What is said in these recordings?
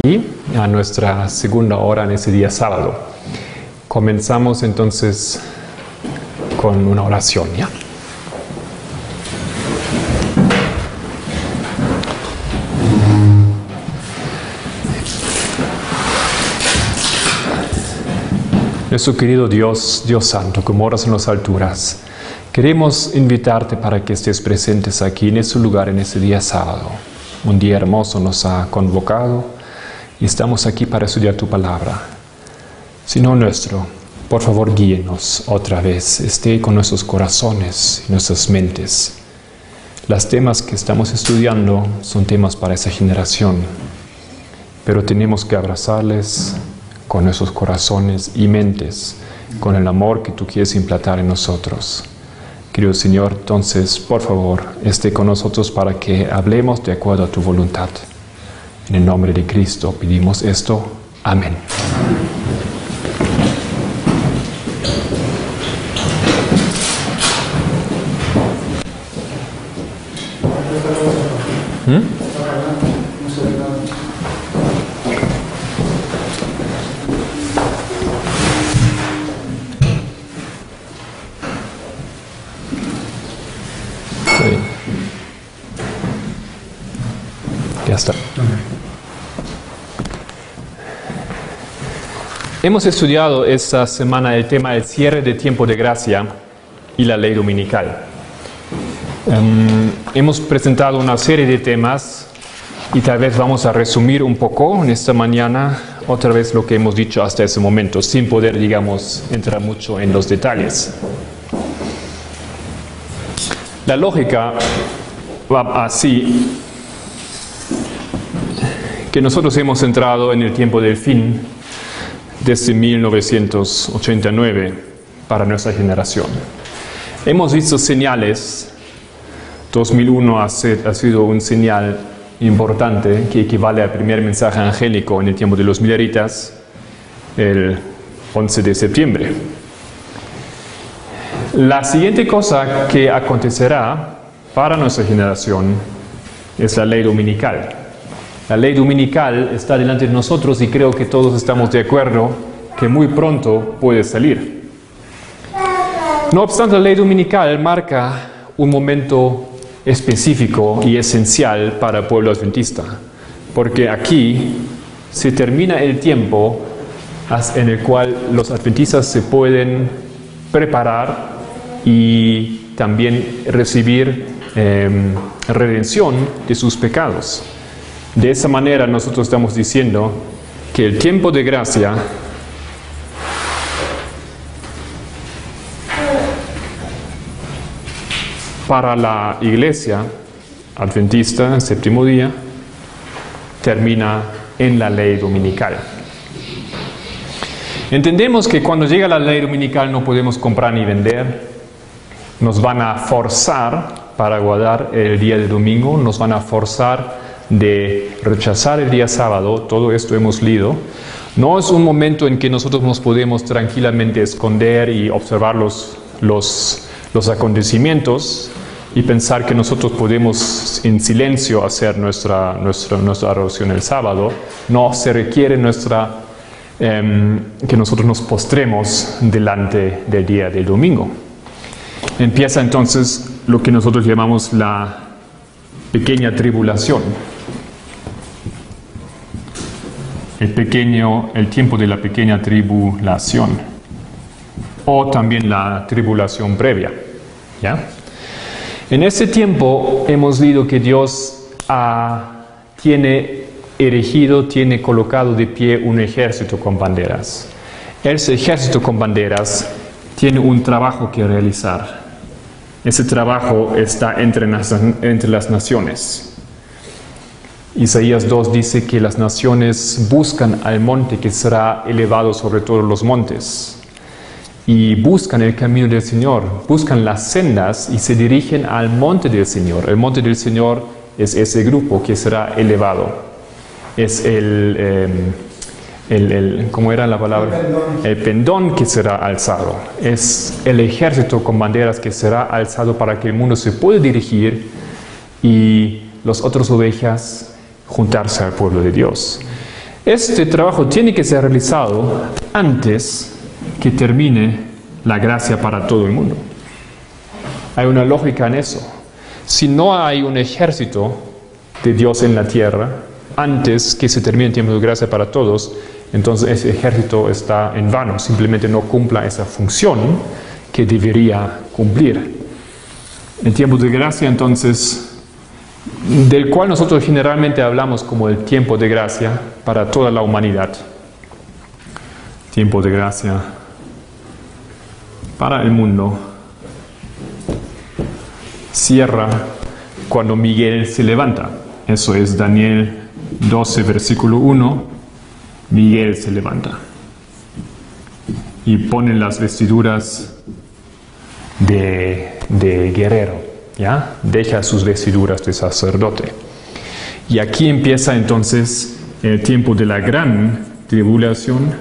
Y a nuestra segunda hora en ese día sábado. Comenzamos entonces con una oración, ¿ya? Nuestro querido Dios, Dios Santo, que moras en las alturas, queremos invitarte para que estés presentes aquí en este lugar en este día sábado. Un día hermoso nos ha convocado y estamos aquí para estudiar tu palabra. Señor nuestro, por favor guíenos otra vez, esté con nuestros corazones y nuestras mentes. Los temas que estamos estudiando son temas para esa generación, pero tenemos que abrazarles con nuestros corazones y mentes, con el amor que tú quieres implantar en nosotros. Querido Señor, entonces, por favor, esté con nosotros para que hablemos de acuerdo a tu voluntad. En el nombre de Cristo pedimos esto. Amén. Ya está. Hemos estudiado esta semana el tema del cierre de tiempo de gracia y la ley dominical. Hemos presentado una serie de temas y tal vez vamos a resumir un poco en esta mañana otra vez lo que hemos dicho hasta ese momento, sin poder, digamos, entrar mucho en los detalles. La lógica va así, que nosotros hemos entrado en el tiempo del fin desde 1989 para nuestra generación. Hemos visto señales. 2001 ha sido un señal importante que equivale al primer mensaje angélico en el tiempo de los mileritas, el 11 de septiembre. La siguiente cosa que acontecerá para nuestra generación es la ley dominical. La ley dominical está delante de nosotros y creo que todos estamos de acuerdo que muy pronto puede salir. No obstante, la ley dominical marca un momento específico y esencial para el pueblo adventista, porque aquí se termina el tiempo en el cual los adventistas se pueden preparar y también recibir redención de sus pecados. De esa manera nosotros estamos diciendo que el tiempo de gracia para la iglesia adventista, séptimo día, termina en la ley dominical. Entendemos que cuando llega la ley dominical no podemos comprar ni vender, nos van a forzar para guardar el día de domingo, nos van a forzar de rechazar el día sábado. Todo esto hemos leído. No es un momento en que nosotros nos podemos tranquilamente esconder y observar los acontecimientos y pensar que nosotros podemos en silencio hacer nuestra adoración el sábado. No, se requiere que nosotros nos postremos delante del día del domingo. Empieza entonces lo que nosotros llamamos la pequeña tribulación. El tiempo de la pequeña tribulación, o también la tribulación previa, ¿ya? En ese tiempo hemos leído que Dios tiene colocado de pie un ejército con banderas. Ese ejército con banderas tiene un trabajo que realizar. Ese trabajo está entre las naciones. Isaías 2 dice que las naciones buscan al monte que será elevado sobre todos los montes. Y buscan el camino del Señor, buscan las sendas y se dirigen al monte del Señor. El monte del Señor es ese grupo que será elevado. Es ¿cómo era la palabra? El pendón que será alzado. Es el ejército con banderas que será alzado para que el mundo se pueda dirigir y las otras ovejas juntarse al pueblo de Dios. Este trabajo tiene que ser realizado antes que termine la gracia para todo el mundo. Hay una lógica en eso. Si no hay un ejército de Dios en la tierra, antes que se termine el tiempo de gracia para todos, entonces ese ejército está en vano, simplemente no cumpla esa función que debería cumplir. El tiempo de gracia, entonces, del cual nosotros generalmente hablamos como el tiempo de gracia para toda la humanidad. Tiempo de gracia para el mundo cierra cuando Miguel se levanta. Eso es Daniel 12, versículo 1. Miguel se levanta y pone las vestiduras de guerrero, ¿ya? Deja sus vestiduras de sacerdote. Y aquí empieza entonces el tiempo de la gran tribulación.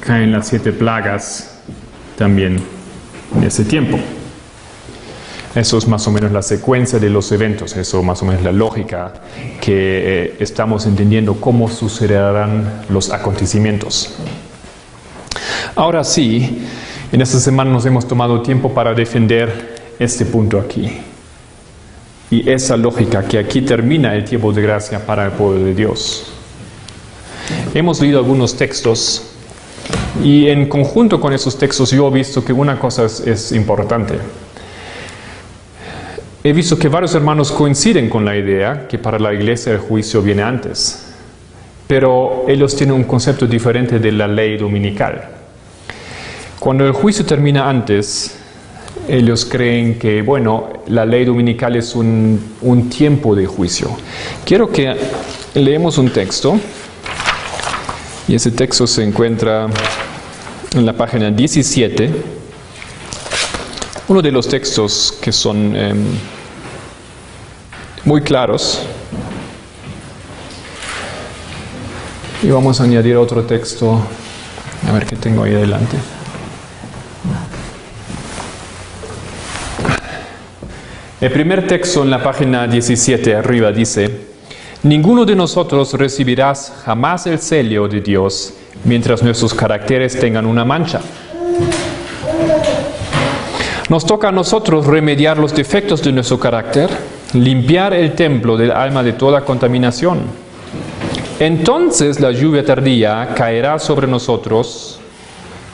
Caen las 7 plagas también en ese tiempo. Eso es más o menos la secuencia de los eventos, eso más o menos la lógica que estamos entendiendo cómo sucederán los acontecimientos. Ahora sí, en esta semana nos hemos tomado tiempo para defender este punto aquí. Y esa lógica que aquí termina el tiempo de gracia para el pueblo de Dios. Hemos leído algunos textos y en conjunto con esos textos yo he visto que una cosa es importante. He visto que varios hermanos coinciden con la idea que para la iglesia el juicio viene antes, pero ellos tienen un concepto diferente de la ley dominical. Cuando el juicio termina antes, ellos creen que, bueno, la ley dominical es un tiempo de juicio. Quiero que leemos un texto, y ese texto se encuentra en la página 17. Uno de los textos que son muy claros. Y vamos a añadir otro texto. A ver qué tengo ahí adelante. El primer texto en la página 17 arriba dice: ninguno de nosotros recibirá jamás el sello de Dios mientras nuestros caracteres tengan una mancha. Nos toca a nosotros remediar los defectos de nuestro carácter, limpiar el templo del alma de toda contaminación. Entonces la lluvia tardía caerá sobre nosotros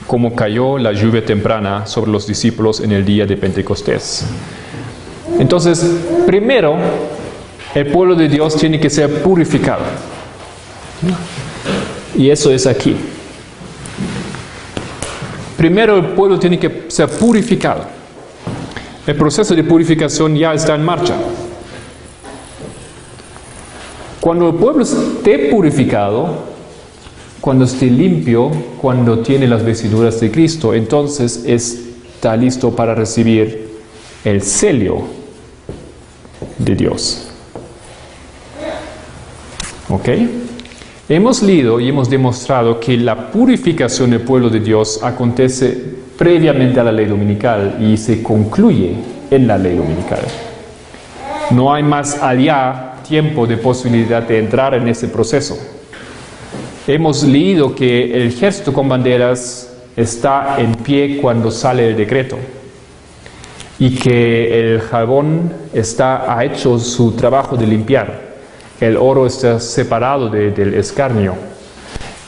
como cayó la lluvia temprana sobre los discípulos en el día de Pentecostés. Entonces, primero, el pueblo de Dios tiene que ser purificado. Y eso es aquí. Primero, el pueblo tiene que ser purificado. El proceso de purificación ya está en marcha. Cuando el pueblo esté purificado, cuando esté limpio, cuando tiene las vestiduras de Cristo, entonces está listo para recibir el sello de Dios. ¿Ok? Hemos leído y hemos demostrado que la purificación del pueblo de Dios acontece previamente a la ley dominical y se concluye en la ley dominical. No hay más allá tiempo de posibilidad de entrar en ese proceso. Hemos leído que el ejército con banderas está en pie cuando sale el decreto y que el jabón ha hecho su trabajo de limpiar. El oro está separado del escarnio.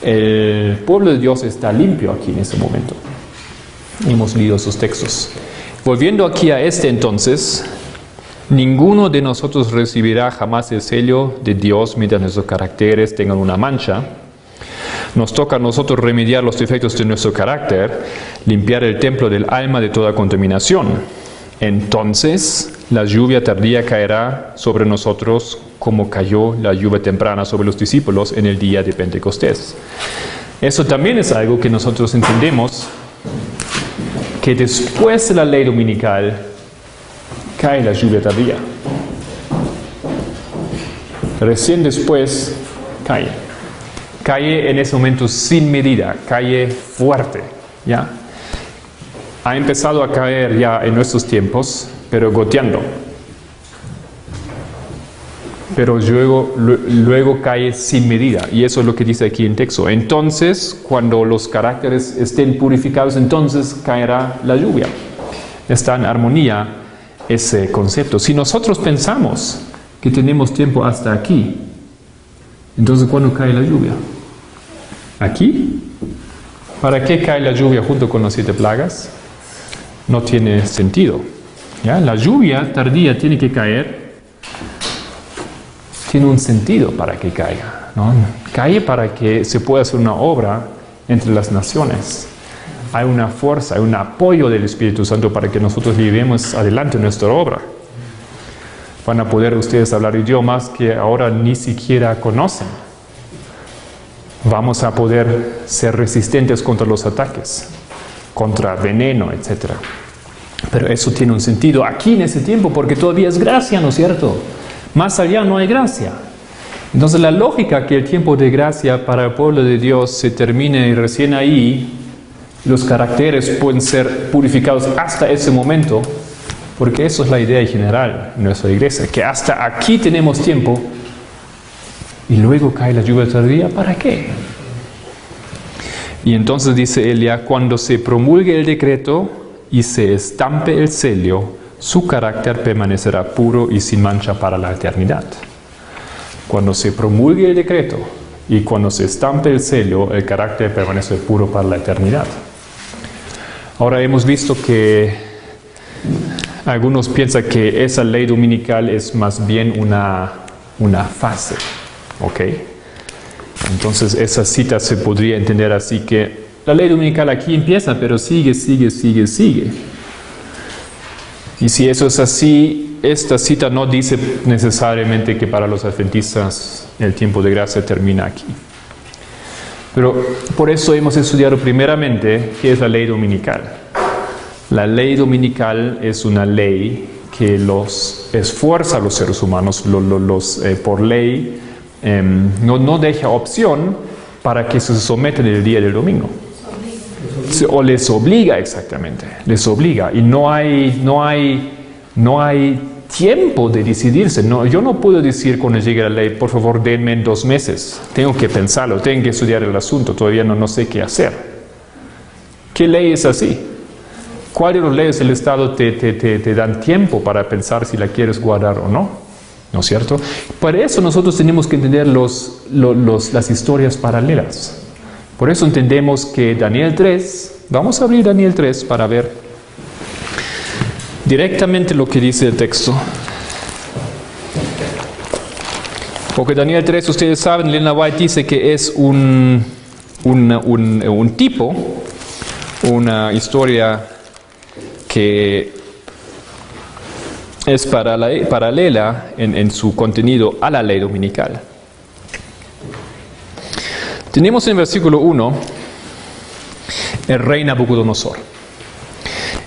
El pueblo de Dios está limpio aquí en ese momento. Hemos leído esos textos. Volviendo aquí a entonces, ninguno de nosotros recibirá jamás el sello de Dios mientras nuestros caracteres tengan una mancha. Nos toca a nosotros remediar los defectos de nuestro carácter, limpiar el templo del alma de toda contaminación. Entonces la lluvia tardía caerá sobre nosotros como cayó la lluvia temprana sobre los discípulos en el día de Pentecostés. Eso también es algo que nosotros entendemos, que después de la ley dominical cae la lluvia tardía. Recién después cae. Cae en ese momento sin medida, cae fuerte, ¿ya? Ha empezado a caer ya en nuestros tiempos, pero goteando. pero luego cae sin medida. Y eso es lo que dice aquí en texto. Entonces, cuando los caracteres estén purificados, entonces caerá la lluvia. Está en armonía ese concepto. Si nosotros pensamos que tenemos tiempo hasta aquí, entonces ¿cuándo cae la lluvia? ¿Aquí? ¿Para qué cae la lluvia junto con las 7 plagas? No tiene sentido. ¿Ya? La lluvia tardía tiene que caer. Tiene un sentido para que caiga, ¿no? Cae para que se pueda hacer una obra entre las naciones. Hay una fuerza, hay un apoyo del Espíritu Santo para que nosotros llevemos adelante nuestra obra. Van a poder ustedes hablar idiomas que ahora ni siquiera conocen. Vamos a poder ser resistentes contra los ataques, contra veneno, etc. Pero eso tiene un sentido aquí en ese tiempo porque todavía es gracia, ¿no es cierto? Más allá no hay gracia. Entonces la lógica que el tiempo de gracia para el pueblo de Dios se termine y recién ahí los caracteres pueden ser purificados hasta ese momento, porque eso es la idea general en nuestra iglesia, que hasta aquí tenemos tiempo y luego cae la lluvia tardía, ¿para qué? Y entonces dice Elia, cuando se promulgue el decreto y se estampe el sello, su carácter permanecerá puro y sin mancha para la eternidad. Cuando se promulgue el decreto y cuando se estampe el sello, el carácter permanece puro para la eternidad. Ahora hemos visto que algunos piensan que esa ley dominical es más bien una fase, ¿ok? Entonces esa cita se podría entender así que la ley dominical aquí empieza, pero sigue. Y si eso es así, esta cita no dice necesariamente que para los adventistas el tiempo de gracia termina aquí. Pero por eso hemos estudiado primeramente qué es la ley dominical. La ley dominical es una ley que los esfuerza a los seres humanos, por ley, no deja opción para que se sometan el día del domingo. O les obliga, exactamente, les obliga. Y no hay tiempo de decidirse. No, yo no puedo decir cuando llegue la ley, por favor denme en 2 meses. Tengo que pensarlo, tengo que estudiar el asunto, todavía no sé qué hacer. ¿Qué ley es así? ¿Cuáles de las leyes del Estado te dan tiempo para pensar si la quieres guardar o no? ¿No es cierto? Para eso nosotros tenemos que entender las historias paralelas. Por eso entendemos que Daniel 3, vamos a abrir Daniel 3 para ver directamente lo que dice el texto. Porque Daniel 3, ustedes saben, Elena White dice que es un tipo, una historia que es paralela en su contenido a la ley dominical. Tenemos en versículo 1 el rey Nabucodonosor.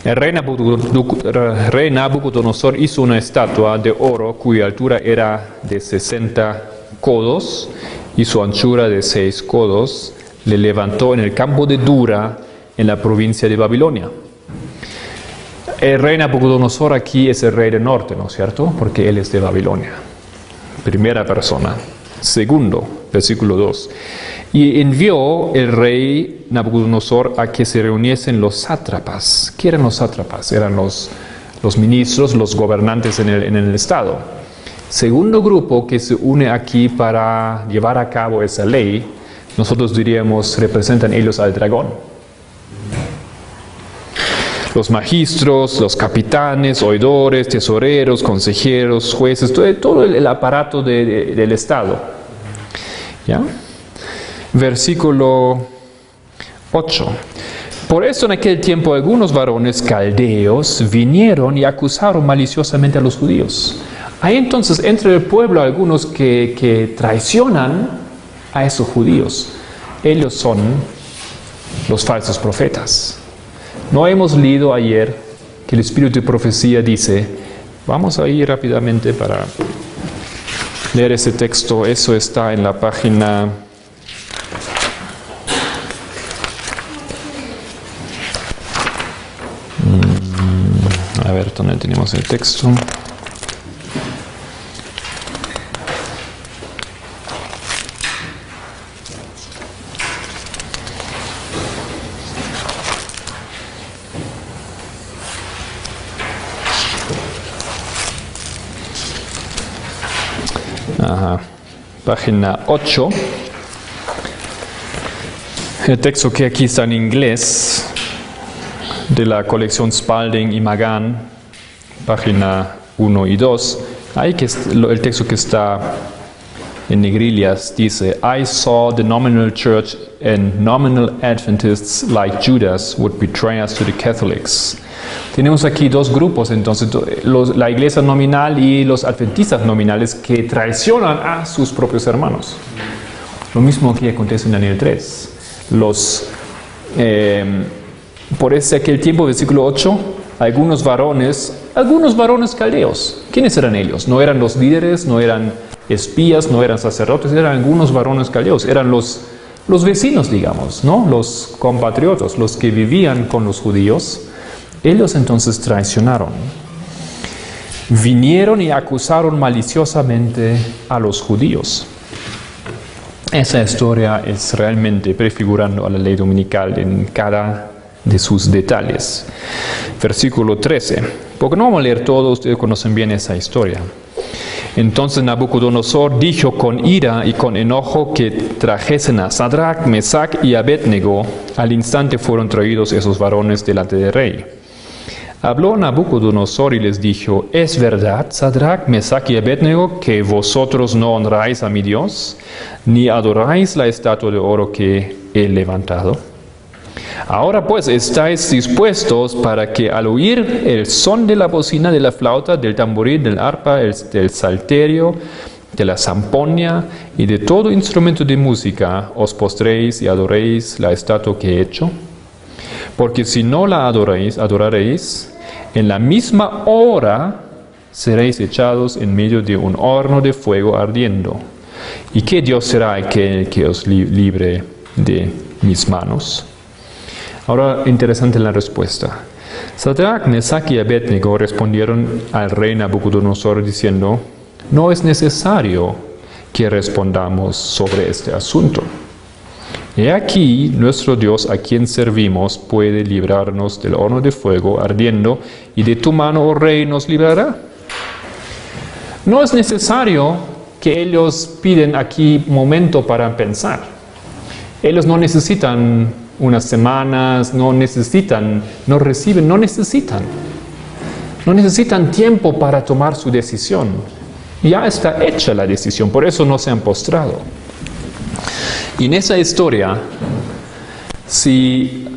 El rey Nabucodonosor hizo una estatua de oro cuya altura era de 60 codos y su anchura de 6 codos. Le levantó en el campo de Dura, en la provincia de Babilonia. El rey Nabucodonosor aquí es el rey del norte, ¿no es cierto? Porque él es de Babilonia. Primera persona. Segundo, versículo 2. Y envió el rey Nabucodonosor a que se reuniesen los sátrapas. ¿Qué eran los sátrapas? Eran los ministros, los gobernantes en el estado. Segundo grupo que se une aquí para llevar a cabo esa ley, nosotros diríamos, representan ellos al dragón. Los magistros, los capitanes, oidores, tesoreros, consejeros, jueces, todo el aparato del Estado. ¿Ya? Versículo 8. Por eso en aquel tiempo algunos varones caldeos vinieron y acusaron maliciosamente a los judíos. Hay entonces entre el pueblo algunos que traicionan a esos judíos. Ellos son los falsos profetas. No hemos leído ayer que el espíritu de profecía dice, vamos a ir rápidamente para leer ese texto. Eso está en la página 'dónde tenemos el texto? página 8. El texto que aquí está en inglés, de la colección Spalding y Magan, página 1 y 2. Ahí que el texto que está en negrillas dice: I saw the nominal church and nominal Adventists like Judas would betray us to the Catholics. Tenemos aquí dos grupos, entonces, la iglesia nominal y los adventistas nominales que traicionan a sus propios hermanos. Lo mismo que acontece en Daniel 3. Por aquel tiempo, versículo 8, algunos varones caldeos. ¿Quiénes eran ellos? No eran los líderes, no eran espías, no eran sacerdotes, eran algunos varones caldeos, eran los vecinos, digamos, ¿no? Los compatriotas, los que vivían con los judíos. Ellos entonces traicionaron. Vinieron y acusaron maliciosamente a los judíos. Esa historia es realmente prefigurando a la ley dominical en cada de sus detalles. Versículo 13. Porque no vamos a leer todo, ustedes conocen bien esa historia. Entonces Nabucodonosor dijo con ira y con enojo que trajesen a Sadrach, Mesach y Abednego. Al instante fueron traídos esos varones delante del rey. Habló Nabucodonosor y les dijo: ¿Es verdad, Sadrach, Mesach y Abednego, que vosotros no honráis a mi Dios, ni adoráis la estatua de oro que he levantado? Ahora pues estáis dispuestos para que al oír el son de la bocina, de la flauta, del tamboril, del arpa, del salterio, de la zamponia y de todo instrumento de música, os postréis y adoréis la estatua que he hecho. Porque si no la adoraréis, en la misma hora seréis echados en medio de un horno de fuego ardiendo. ¿Y qué Dios será aquel que os libre de mis manos? Ahora, interesante la respuesta. Sadrach, Mesach y Abednego respondieron al rey Nabucodonosor diciendo: no es necesario que respondamos sobre este asunto. He aquí, nuestro Dios a quien servimos puede librarnos del horno de fuego ardiendo, y de tu mano, oh rey, nos librará. No es necesario que ellos piden aquí momento para pensar. Ellos no necesitan unas semanas, no necesitan tiempo para tomar su decisión. Ya está hecha la decisión, por eso no se han postrado. Y en esa historia, si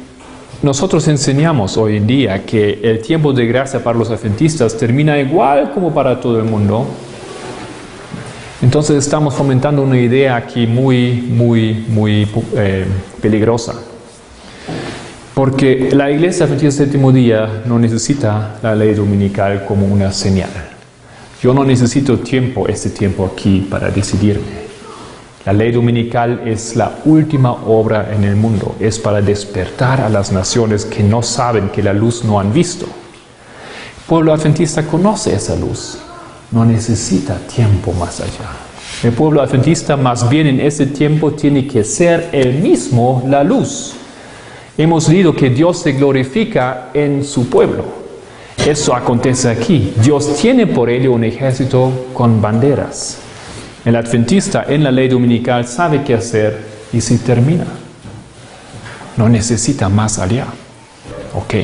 nosotros enseñamos hoy en día que el tiempo de gracia para los adventistas termina igual como para todo el mundo, entonces estamos fomentando una idea aquí muy peligrosa. Porque la iglesia adventista del séptimo día no necesita la ley dominical como una señal. Yo no necesito este tiempo aquí para decidirme. La ley dominical es la última obra en el mundo. Es para despertar a las naciones que no saben, que la luz no han visto. El pueblo adventista conoce esa luz. No necesita tiempo más allá. El pueblo adventista más bien en ese tiempo tiene que ser él mismo la luz. Hemos leído que Dios se glorifica en su pueblo. Eso acontece aquí. Dios tiene por ello un ejército con banderas. El adventista en la ley dominical sabe qué hacer y se termina. No necesita más allá. Ok.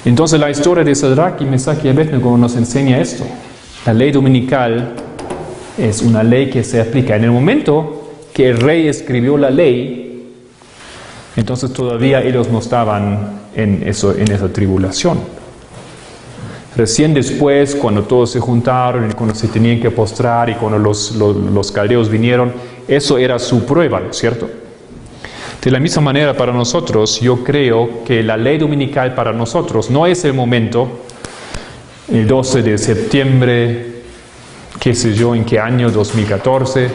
Entonces la historia de Sadrach y Mesach y Abednego nos enseña esto. La ley dominical es una ley que se aplica. En el momento que el rey escribió la ley, entonces todavía ellos no estaban en esa tribulación. Recién después, cuando todos se juntaron y cuando se tenían que postrar y cuando los caldeos vinieron, eso era su prueba, ¿no es cierto? De la misma manera para nosotros, yo creo que la ley dominical para nosotros no es el momento, el 12 de septiembre, qué sé yo, en qué año, 2014,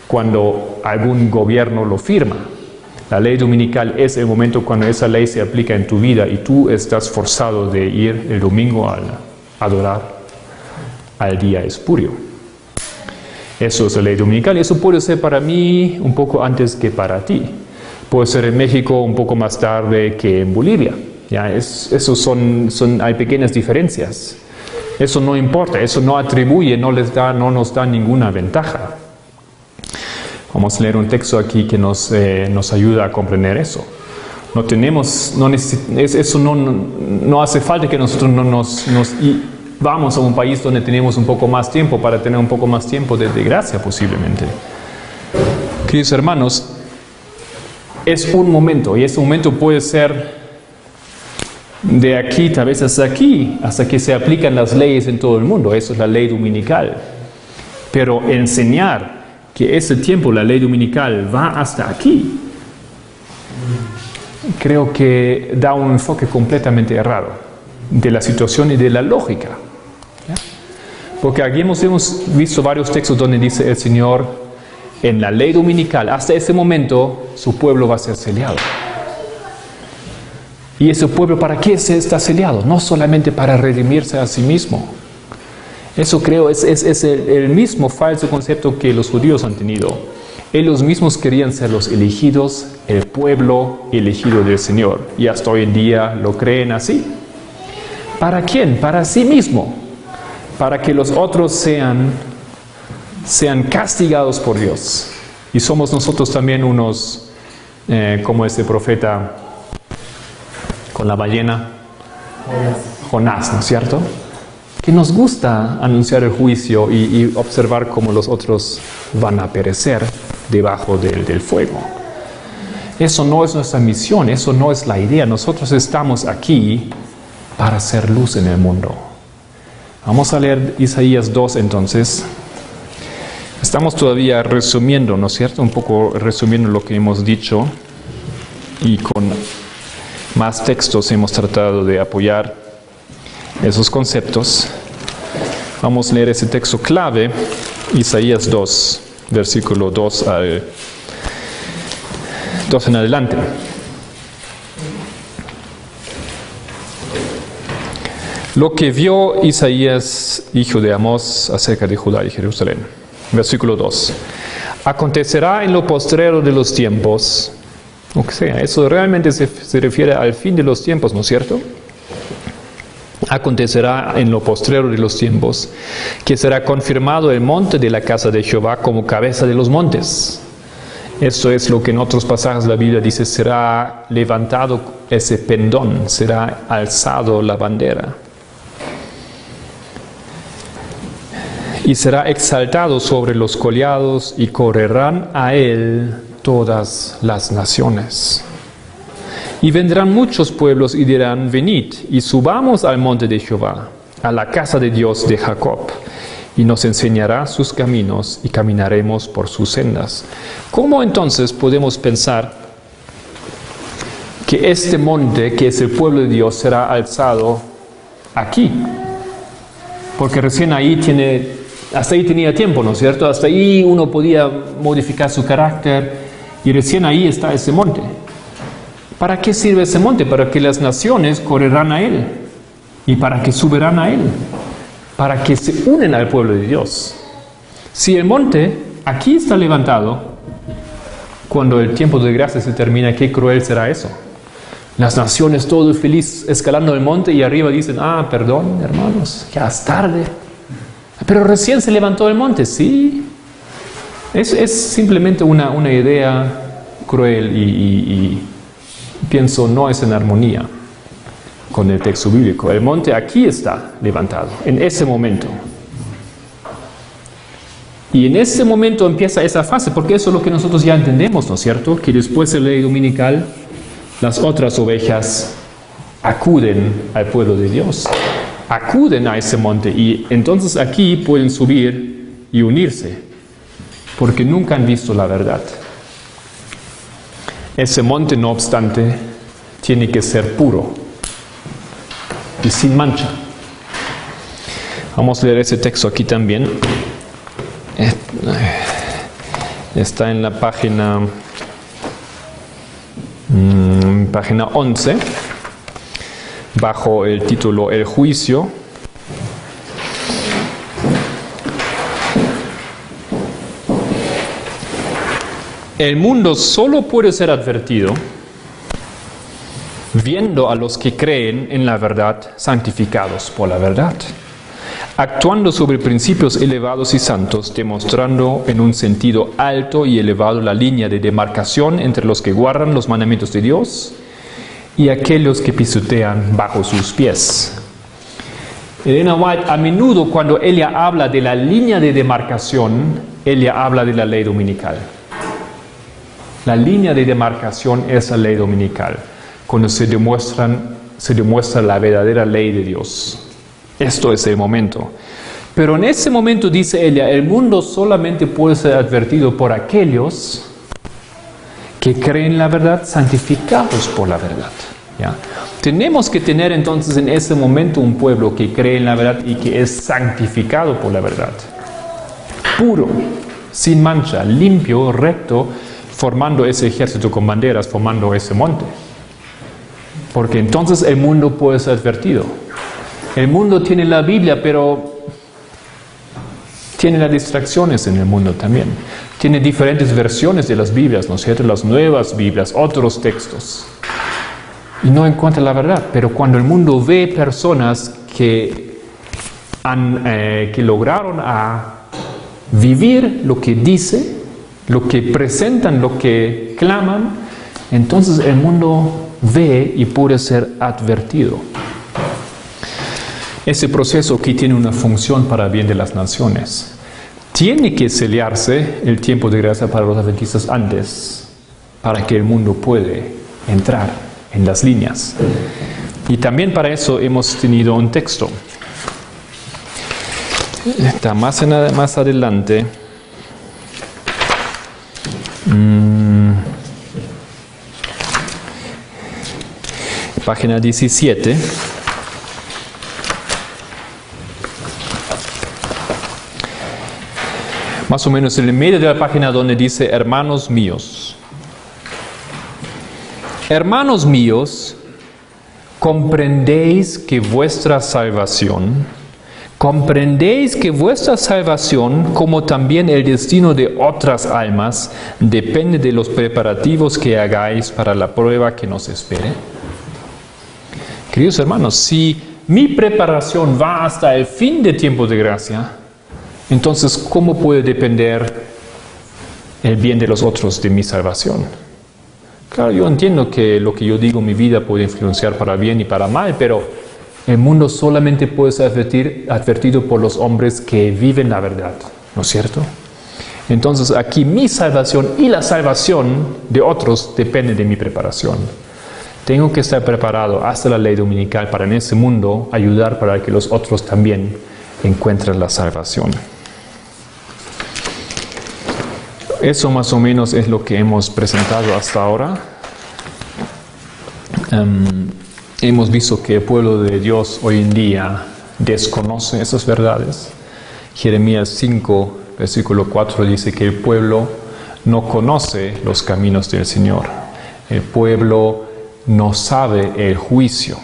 cuando algún gobierno lo firma. La ley dominical es el momento cuando esa ley se aplica en tu vida y tú estás forzado de ir el domingo a adorar al día espurio. Eso es la ley dominical y eso puede ser para mí un poco antes que para ti. Puede ser en México un poco más tarde que en Bolivia. ¿Ya? Hay pequeñas diferencias. Eso no importa, eso no atribuye, no nos da ninguna ventaja. Vamos a leer un texto aquí que nos ayuda a comprender eso. No hace falta que nosotros vamos a un país donde tenemos un poco más tiempo para tener un poco más tiempo de gracia posiblemente. Queridos hermanos, es un momento, y ese momento puede ser de aquí, tal vez hasta aquí, hasta que se aplican las leyes en todo el mundo. Eso es la ley dominical. Pero enseñar que ese tiempo, la ley dominical, va hasta aquí, creo que da un enfoque completamente errado de la situación y de la lógica. ¿Ya? Porque aquí hemos visto varios textos donde dice el Señor, en la ley dominical, hasta ese momento, su pueblo va a ser sellado. ¿Y ese pueblo para qué se está sellado? No solamente para redimirse a sí mismo. Eso creo es el mismo falso concepto que los judíos han tenido. Ellos mismos querían ser los elegidos, el pueblo elegido del Señor. Y hasta hoy en día lo creen así. ¿Para quién? Para sí mismo. Para que los otros sean castigados por Dios. Y somos nosotros también unos, como este profeta con la ballena, Jonás, ¿no es cierto? Que nos gusta anunciar el juicio y observar cómo los otros van a perecer debajo del fuego. Eso no es nuestra misión, eso no es la idea. Nosotros estamos aquí para hacer luz en el mundo. Vamos a leer Isaías 2 entonces. Estamos todavía resumiendo, ¿no es cierto? Un poco resumiendo lo que hemos dicho y con más textos hemos tratado de apoyar esos conceptos. Vamos a leer ese texto clave, Isaías 2, versículo 2 en adelante. Lo que vio Isaías, hijo de Amós, acerca de Judá y Jerusalén. Versículo 2. Acontecerá en lo postrero de los tiempos. O sea, eso realmente se refiere al fin de los tiempos, ¿no es cierto? Acontecerá en lo postrero de los tiempos que será confirmado el monte de la casa de Jehová como cabeza de los montes. Esto es lo que en otros pasajes de la Biblia dice, será levantado ese pendón, será alzado la bandera. Y será exaltado sobre los collados y correrán a él todas las naciones. Y vendrán muchos pueblos y dirán, venid y subamos al monte de Jehová, a la casa de Dios de Jacob, y nos enseñará sus caminos y caminaremos por sus sendas. ¿Cómo entonces podemos pensar que este monte, que es el pueblo de Dios, será alzado aquí? Porque recién hasta ahí tenía tiempo, ¿no es cierto? Hasta ahí uno podía modificar su carácter y recién ahí está ese monte. ¿Para qué sirve ese monte? Para que las naciones correrán a él y para que subirán a él, para que se unen al pueblo de Dios. Si el monte aquí está levantado, cuando el tiempo de gracia se termina, qué cruel será eso. Las naciones todos felices escalando el monte y arriba dicen, perdón hermanos, ya es tarde. Pero recién se levantó el monte, sí. Es simplemente una idea cruel y pienso no es en armonía con el texto bíblico. El monte aquí está levantado, en ese momento. Y en ese momento empieza esa fase, porque eso es lo que nosotros ya entendemos, ¿no es cierto? Que después de la ley dominical, las otras ovejas acuden al pueblo de Dios. Acuden a ese monte y entonces aquí pueden subir y unirse, porque nunca han visto la verdad. Ese monte, no obstante, tiene que ser puro y sin mancha. Vamos a leer ese texto aquí también. Está en la página 11, bajo el título El juicio. El mundo solo puede ser advertido viendo a los que creen en la verdad santificados por la verdad. actuando sobre principios elevados y santos, demostrando en un sentido alto y elevado la línea de demarcación entre los que guardan los mandamientos de Dios y aquellos que pisotean bajo sus pies. Elena White, a menudo cuando ella habla de la línea de demarcación, ella habla de la ley dominical. La línea de demarcación es la ley dominical, cuando se demuestra la verdadera ley de Dios. Esto es el momento. Pero en ese momento, dice ella, el mundo solamente puede ser advertido por aquellos que creen la verdad, santificados por la verdad. ¿Ya? Tenemos que tener entonces en ese momento un pueblo que cree en la verdad y que es santificado por la verdad. Puro, sin mancha, limpio, recto, formando ese ejército con banderas, formando ese monte. Porque entonces el mundo puede ser advertido. El mundo tiene la Biblia, pero tiene las distracciones en el mundo también. Tiene diferentes versiones de las Biblias, ¿no es cierto? Las nuevas Biblias, otros textos. Y no encuentra la verdad. Pero cuando el mundo ve personas que lograron vivir lo que dice, lo que presentan, lo que claman, entonces el mundo ve y puede ser advertido. Ese proceso aquí tiene una función para el bien de las naciones. Tiene que sellarse el tiempo de gracia para los adventistas antes, para que el mundo puede entrar en las líneas. Y también para eso hemos tenido un texto. Está más adelante. Página 17. Más o menos en el medio de la página donde dice hermanos míos. Hermanos míos, comprendéis que vuestra salvación, como también el destino de otras almas, depende de los preparativos que hagáis para la prueba que nos espere. Queridos hermanos, si mi preparación va hasta el fin de tiempo de gracia, entonces, ¿cómo puede depender el bien de los otros de mi salvación? Claro, yo entiendo que lo que yo digo en mi vida puede influenciar para bien y para mal, pero el mundo solamente puede ser advertido por los hombres que viven la verdad, ¿no es cierto? Entonces, aquí mi salvación y la salvación de otros depende de mi preparación. Tengo que estar preparado hasta la ley dominical para en ese mundo ayudar para que los otros también encuentren la salvación. Eso más o menos es lo que hemos presentado hasta ahora. Hemos visto que el pueblo de Dios hoy en día desconoce esas verdades. Jeremías 5, versículo 4 dice que el pueblo no conoce los caminos del Señor. El pueblo no sabe el juicio.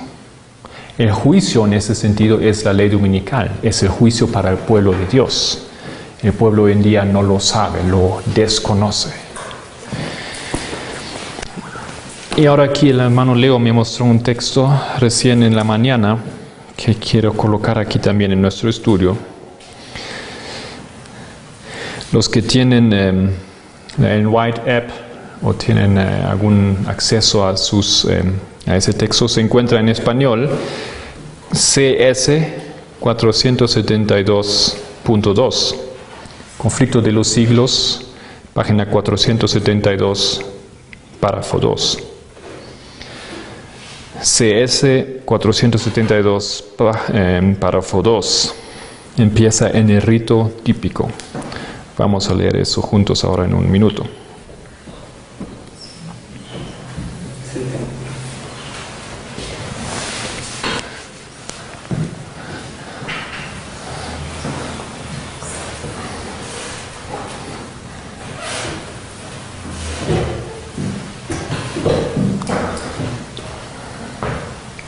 El juicio en ese sentido es la ley dominical, es el juicio para el pueblo de Dios. El pueblo hoy en día no lo sabe, lo desconoce. Y ahora aquí el hermano Leo me mostró un texto recién en la mañana que quiero colocar aquí también en nuestro estudio. Los que tienen en White App o tienen algún acceso a ese texto se encuentra en español CS 472.2. Conflicto de los siglos, página 472, párrafo 2. CS 472, párrafo 2. Empieza en el rito típico. Vamos a leer eso juntos ahora en un minuto.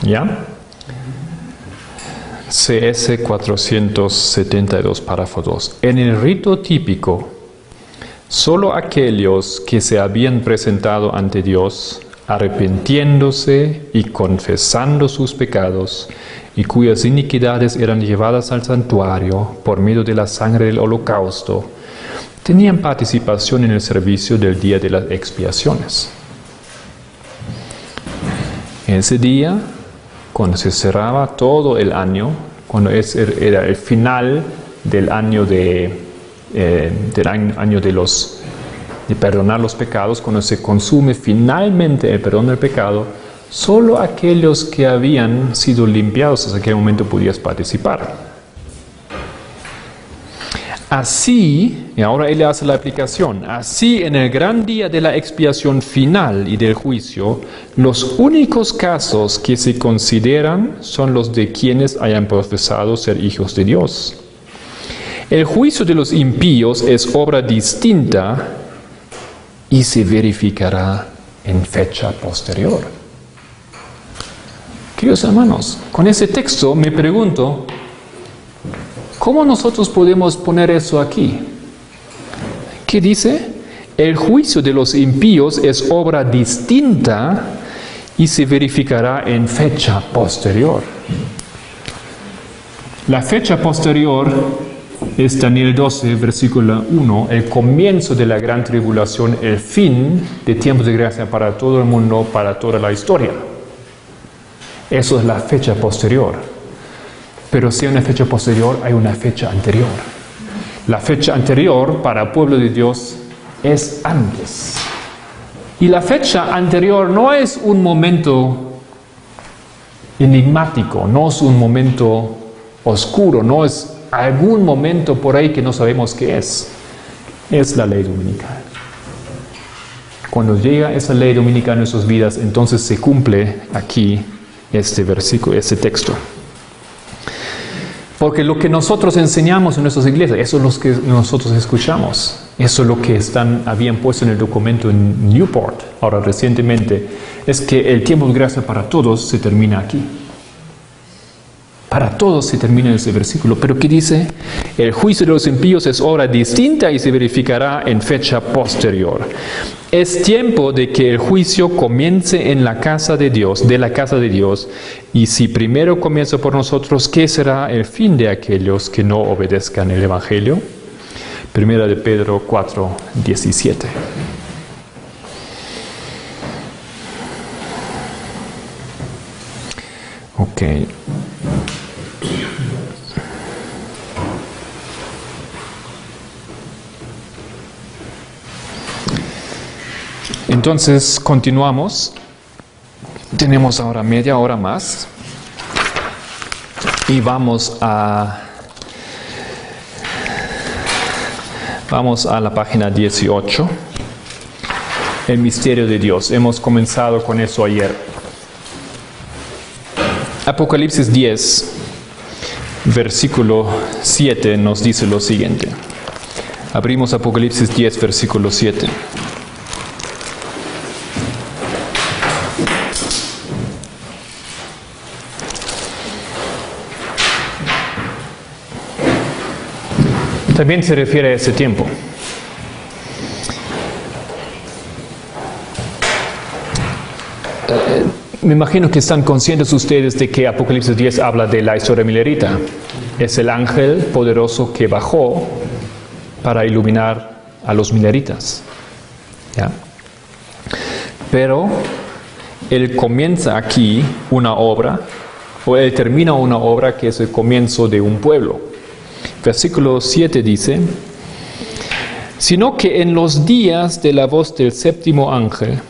¿Ya? CS 472, párrafo 2. En el rito típico, solo aquellos que se habían presentado ante Dios arrepintiéndose y confesando sus pecados, y cuyas iniquidades eran llevadas al santuario por medio de la sangre del holocausto, tenían participación en el servicio del día de las expiaciones. Ese día, cuando se cerraba todo el año, cuando era el final del año de perdonar los pecados, cuando se consume finalmente el perdón del pecado, solo aquellos que habían sido limpiados hasta aquel momento podían participar. Así, y ahora él hace la aplicación, así en el gran día de la expiación final y del juicio, los únicos casos que se consideran son los de quienes hayan profesado ser hijos de Dios. El juicio de los impíos es obra distinta y se verificará en fecha posterior. Queridos hermanos, con ese texto me pregunto, ¿cómo nosotros podemos poner eso aquí? ¿Qué dice? El juicio de los impíos es obra distinta y se verificará en fecha posterior. La fecha posterior es Daniel 12, versículo 1, el comienzo de la gran tribulación, el fin de tiempos de gracia para todo el mundo, para toda la historia. Eso es la fecha posterior. Pero si hay una fecha posterior, hay una fecha anterior. La fecha anterior para el pueblo de Dios es antes. Y la fecha anterior no es un momento enigmático, no es un momento oscuro, no es algún momento por ahí que no sabemos qué es. Es la ley dominical. Cuando llega esa ley dominical en nuestras vidas, entonces se cumple aquí este versículo, este texto. Porque lo que nosotros enseñamos en nuestras iglesias, eso es lo que nosotros escuchamos. Eso es lo que habían puesto en el documento en Newport, ahora recientemente, es que el tiempo de gracia para todos se termina aquí. Para todos se termina ese versículo. Pero ¿qué dice? El juicio de los impíos es obra distinta y se verificará en fecha posterior. Es tiempo de que el juicio comience en la casa de Dios, y si primero comienza por nosotros, ¿qué será el fin de aquellos que no obedezcan el Evangelio? Primera de Pedro 4, 17. Ok. Entonces, continuamos. Tenemos ahora media hora más. Y vamos a la página 18. El misterio de Dios. Hemos comenzado con eso ayer. Apocalipsis 10, versículo 7 nos dice lo siguiente. Abrimos Apocalipsis 10, versículo 7. También se refiere a ese tiempo. Me imagino que están conscientes ustedes de que Apocalipsis 10 habla de la historia milerita. Es el ángel poderoso que bajó para iluminar a los mileritas. ¿Ya? Pero él comienza aquí una obra, o él termina una obra que es el comienzo de un pueblo. Versículo 7 dice, sino que en los días de la voz del séptimo ángel,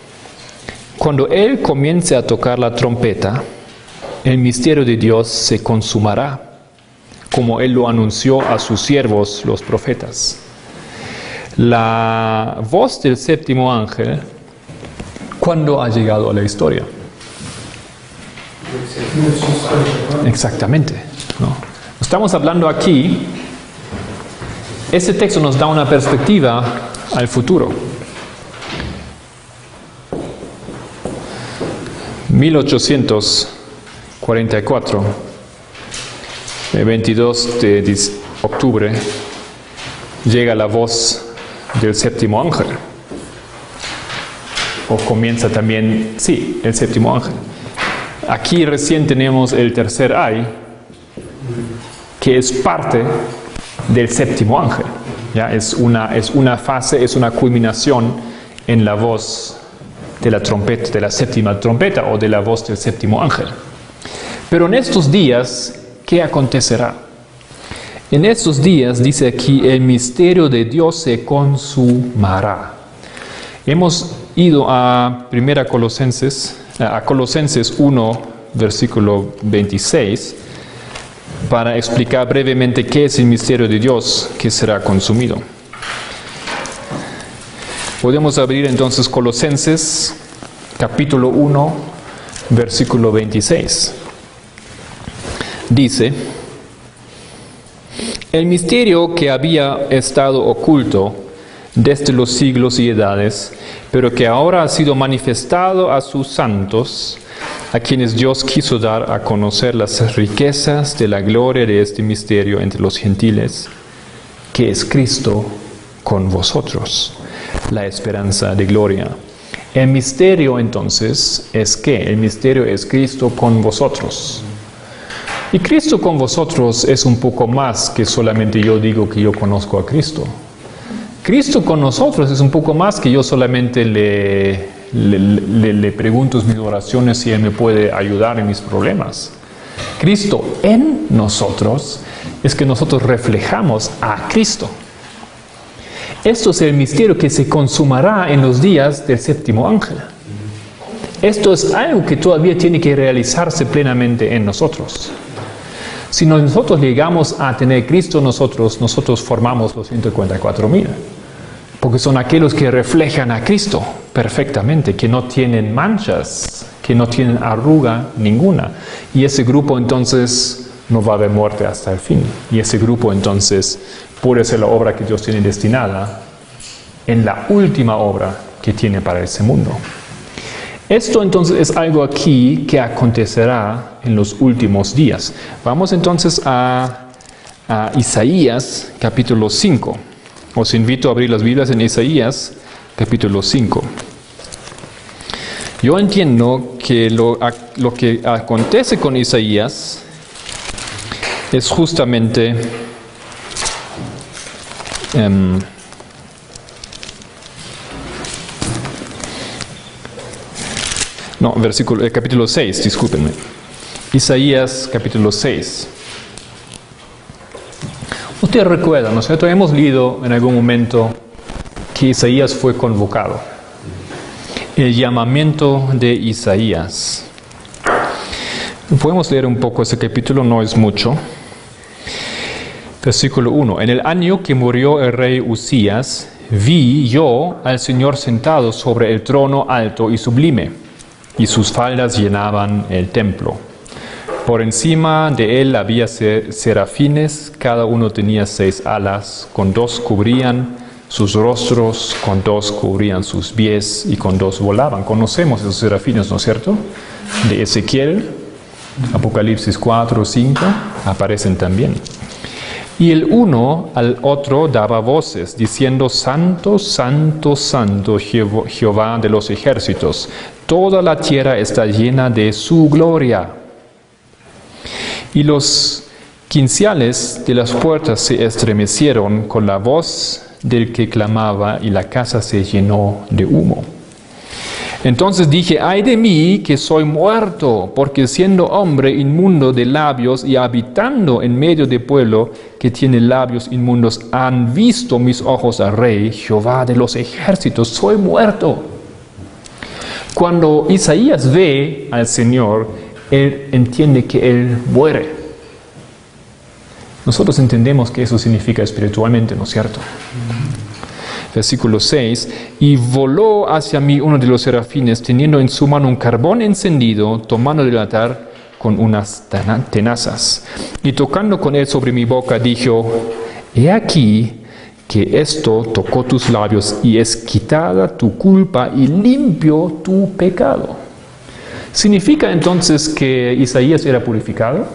cuando él comience a tocar la trompeta, el misterio de Dios se consumará, como él lo anunció a sus siervos los profetas. La voz del séptimo ángel, ¿cuándo ha llegado a la historia? Exactamente, ¿no? Estamos hablando aquí, este texto nos da una perspectiva al futuro. 1844, el 22 de octubre, llega la voz del séptimo ángel. o comienza también, sí, el séptimo ángel. Aquí recién tenemos el tercer ay, que es parte del séptimo ángel. ¿Ya? Es una fase, es una culminación en la voz de la trompeta, de la séptima trompeta o de la voz del séptimo ángel. Pero en estos días, ¿qué acontecerá? En estos días, dice aquí, el misterio de Dios se consumará. Hemos ido a Colosenses 1, versículo 26, para explicar brevemente qué es el misterio de Dios que será consumido. Podemos abrir entonces Colosenses, capítulo 1, versículo 26. Dice: el misterio que había estado oculto desde los siglos y edades, pero que ahora ha sido manifestado a sus santos, a quienes Dios quiso dar a conocer las riquezas de la gloria de este misterio entre los gentiles, que es Cristo con vosotros, la esperanza de gloria. El misterio entonces es ¿qué? El misterio es Cristo con vosotros. Y Cristo con vosotros es un poco más que solamente yo digo que yo conozco a Cristo. Cristo con nosotros es un poco más que yo solamente le pregunto en mis oraciones si Él me puede ayudar en mis problemas. Cristo en nosotros es que nosotros reflejamos a Cristo. Esto es el misterio que se consumará en los días del séptimo ángel. Esto es algo que todavía tiene que realizarse plenamente en nosotros. Si nosotros llegamos a tener Cristo nosotros formamos los 144,000. Porque son aquellos que reflejan a Cristo perfectamente, que no tienen manchas, que no tienen arruga ninguna. Y ese grupo entonces no va a haber muerte hasta el fin. Y ese grupo entonces puede ser la obra que Dios tiene destinada en la última obra que tiene para ese mundo. Esto entonces es algo aquí que acontecerá en los últimos días. Vamos entonces a Isaías capítulo 5. Os invito a abrir las Biblias en Isaías capítulo 5. Yo entiendo que lo que acontece con Isaías es justamente capítulo 6, discúlpenme. Isaías capítulo 6. Ustedes recuerdan, ¿no es cierto? Hemos leído en algún momento que Isaías fue convocado. El llamamiento de Isaías. Podemos leer un poco ese capítulo, no es mucho. Versículo 1. En el año que murió el rey Usías, vi yo al Señor sentado sobre el trono alto y sublime, y sus faldas llenaban el templo. Por encima de él había serafines, cada uno tenía 6 alas, con 2 cubrían sus rostros, con 2 cubrían sus pies y con 2 volaban. Conocemos esos serafines, ¿no es cierto? De Ezequiel, Apocalipsis 4, 5, aparecen también. Y el uno al otro daba voces, diciendo: Santo, Santo, Santo, Jehová de los ejércitos, toda la tierra está llena de su gloria. Y los quinciales de las puertas se estremecieron con la voz del que clamaba, y la casa se llenó de humo. Entonces dije: ay de mí, que soy muerto, porque siendo hombre inmundo de labios y habitando en medio de pueblo que tiene labios inmundos, han visto mis ojos al Rey, Jehová de los ejércitos. Soy muerto. Cuando Isaías ve al Señor, él entiende que él muere. Nosotros entendemos que eso significa espiritualmente, ¿no es cierto? Versículo 6, y voló hacia mí uno de los serafines, teniendo en su mano un carbón encendido, tomando del altar con unas tenazas. Y tocando con él sobre mi boca, dijo: he aquí que esto tocó tus labios, y es quitada tu culpa y limpio tu pecado. ¿Significa entonces que Isaías era purificado?